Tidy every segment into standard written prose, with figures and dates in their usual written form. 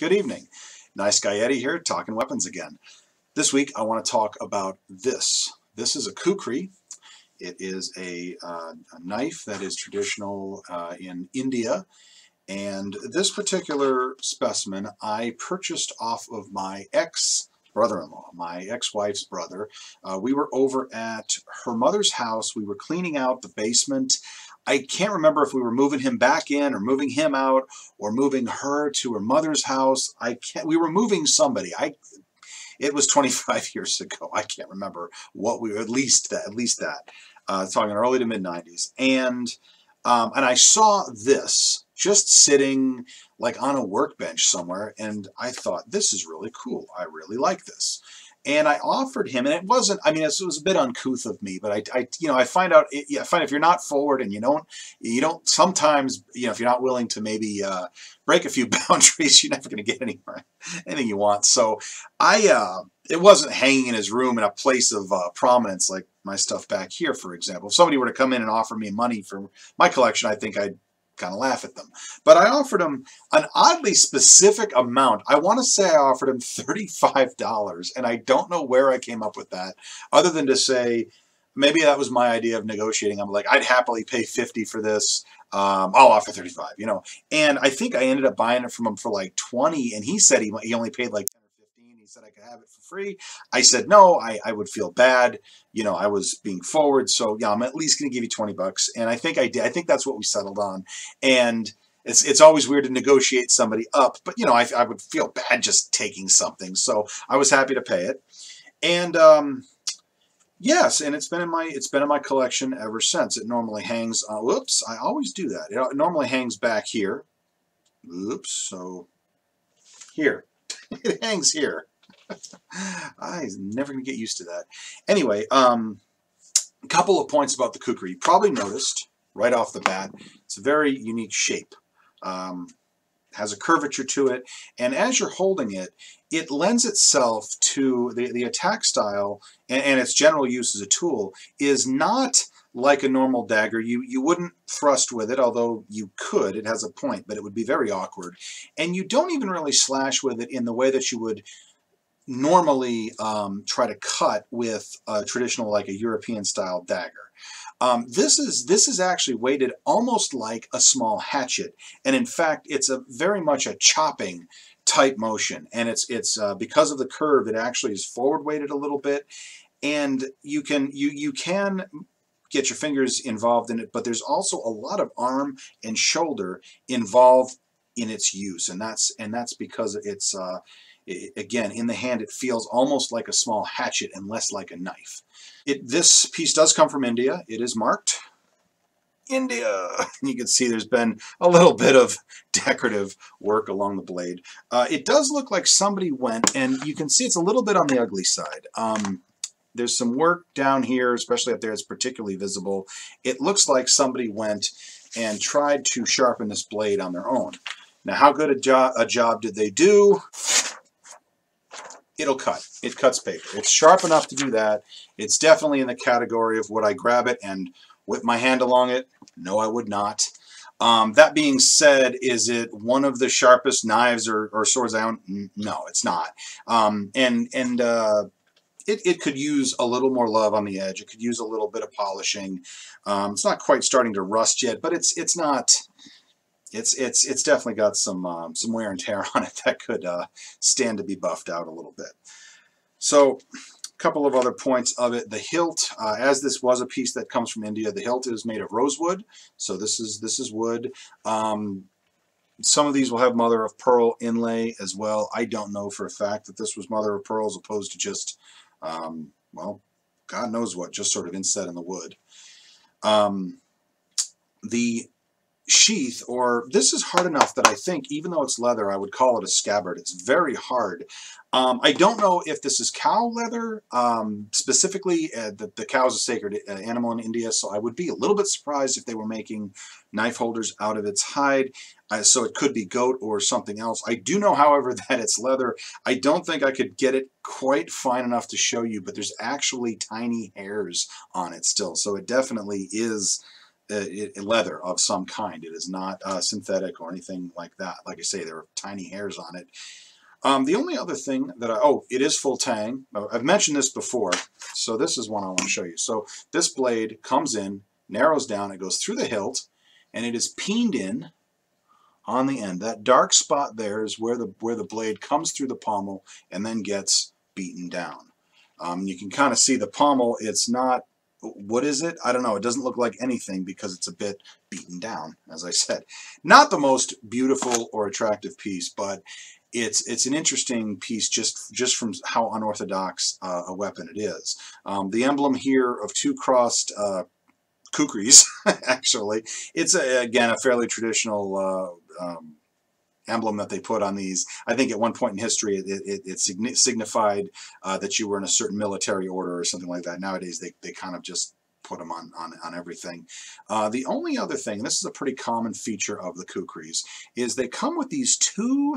Good evening. Nice Guy Eddie here, talking weapons again. This week I want to talk about this. This is a Kukri. It is a knife that is traditional in India. And this particular specimen I purchased off of my ex-brother-in-law, my ex-wife's brother. We were over at her mother's house. We were cleaning out the basement. I can't remember if we were moving him back in or moving him out or moving her to her mother's house. We were moving somebody. It was 25 years ago. I can't remember what we were, at least that. Talking early to mid-90s. And I saw this just sitting like on a workbench somewhere, and I thought, this is really cool. I really like this. And I offered him, and it wasn't, I mean, it was a bit uncouth of me, but I find if you're not forward and you don't sometimes, if you're not willing to maybe break a few boundaries, you're never going to get anything you want. So it wasn't hanging in his room in a place of prominence like my stuff back here, for example. If somebody were to come in and offer me money for my collection, I think I'd kind of laugh at them. But I offered him an oddly specific amount. I want to say I offered him $35, and I don't know where I came up with that, other than to say, maybe that was my idea of negotiating. I'm like, I'd happily pay 50 for this. I'll offer 35, And I think I ended up buying it from him for like 20, and he said he only paid like 10 or 15. He said I could have it for free. I said no, I would feel bad. I was being forward, so yeah, I'm at least going to give you 20 bucks. And I think I did. I think that's what we settled on. And it's always weird to negotiate somebody up, but I would feel bad just taking something. So I was happy to pay it. And yes, and it's been in my collection ever since. It normally hangs. Whoops! I always do that. It normally hangs back here. Oops! So here, it hangs here. I'm never gonna get used to that. Anyway, a couple of points about the Kukri. You probably noticed right off the bat, it's a very unique shape. Has a curvature to it, and as you're holding it, it lends itself to the attack style, and its general use as a tool is not like a normal dagger. You wouldn't thrust with it, although you could. It has a point, but it would be very awkward. And you don't even really slash with it in the way that you would normally try to cut with a traditional, like a European style dagger. This is actually weighted almost like a small hatchet, and in fact it's very much a chopping type motion, and it's because of the curve, it actually is forward weighted a little bit, and you can get your fingers involved in it, but there's also a lot of arm and shoulder involved in its use, and that's because it's again, in the hand, it feels almost like a small hatchet and less like a knife. This piece does come from India. It is marked India. You can see there's been a little bit of decorative work along the blade. It does look like somebody went, and you can see it's a little bit on the ugly side. There's some work down here, especially up there, it's particularly visible. It looks like somebody went and tried to sharpen this blade on their own. Now, how good a job did they do? It'll cut. It cuts paper. It's sharp enough to do that. It's definitely in the category of would I grab it and whip my hand along it? No, I would not. That being said, is it one of the sharpest knives or swords I own? No, it's not. It could use a little more love on the edge. It could use a little bit of polishing. It's not quite starting to rust yet, but it's not. It's definitely got some wear and tear on it that could stand to be buffed out a little bit. So a couple of other points of it. The hilt, as this was a piece that comes from India, the hilt is made of rosewood. So this is wood. Some of these will have mother of pearl inlay as well. I don't know for a fact that this was mother of pearl as opposed to just, well, God knows what, just sort of inset in the wood. The sheath, or this is hard enough that I think, even though it's leather, I would call it a scabbard. It's very hard. I don't know if this is cow leather. Specifically, the cow is a sacred animal in India, so I would be a little bit surprised if they were making knife holders out of its hide. So it could be goat or something else. I do know, however, that it's leather. I don't think I could get it quite fine enough to show you, but there's actually tiny hairs on it still. So it definitely is leather of some kind. It is not synthetic or anything like that. Like I say, there are tiny hairs on it. The only other thing that it is full tang. I've mentioned this before, so this is one I want to show you. So this blade comes in, narrows down, it goes through the hilt, and it is peened in on the end. That dark spot there is where the blade comes through the pommel and then gets beaten down. You can kind of see the pommel. It's not, what is it? I don't know. It doesn't look like anything because it's a bit beaten down, as I said. Not the most beautiful or attractive piece, but it's an interesting piece just from how unorthodox a weapon it is. The emblem here of two crossed Kukris, actually. It's, again, a fairly traditional emblem that they put on these. I think at one point in history it signified that you were in a certain military order or something like that. Nowadays they kind of just put them on everything. The only other thing, and this is a pretty common feature of the Kukris, is they come with these two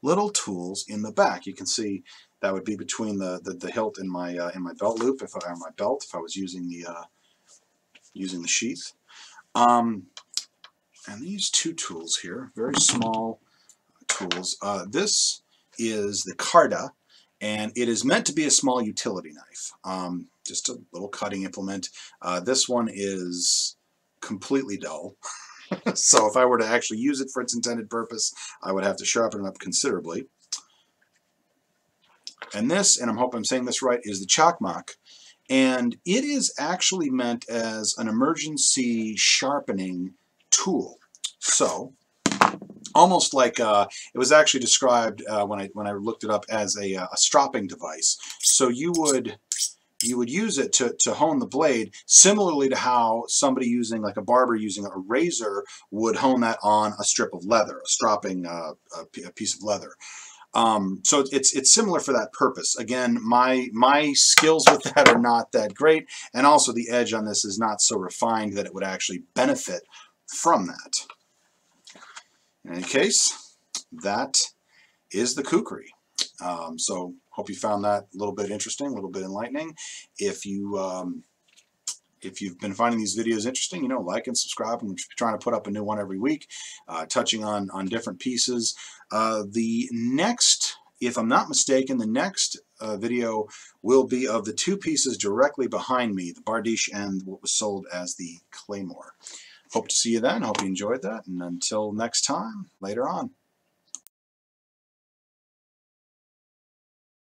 little tools in the back. You can see that would be between the hilt and my belt loop, if I was using the sheath. And these two tools here, very small tools. This is the Carda, and it is meant to be a small utility knife, just a little cutting implement. This one is completely dull. So if I were to actually use it for its intended purpose, I would have to sharpen it up considerably. And this, and I hope I'm saying this right, is the Chakmak. And it is actually meant as an emergency sharpening tool. So, almost like it was actually described when I looked it up as a stropping device. So you would use it to hone the blade, similarly to how somebody using, like a barber using a razor, would hone that on a strip of leather, a stropping a piece of leather. So it's similar for that purpose. Again, my skills with that are not that great, and also the edge on this is not so refined that it would actually benefit from that. In any case, that is the Kukri. So hope you found that a little bit interesting, a little bit enlightening. If you've been finding these videos interesting, like and subscribe. I'm trying to put up a new one every week, touching on different pieces. The next, if I'm not mistaken, the next video will be of the two pieces directly behind me, the Bardiche and what was sold as the Claymore. Hope to see you then. Hope you enjoyed that. And until next time, later on.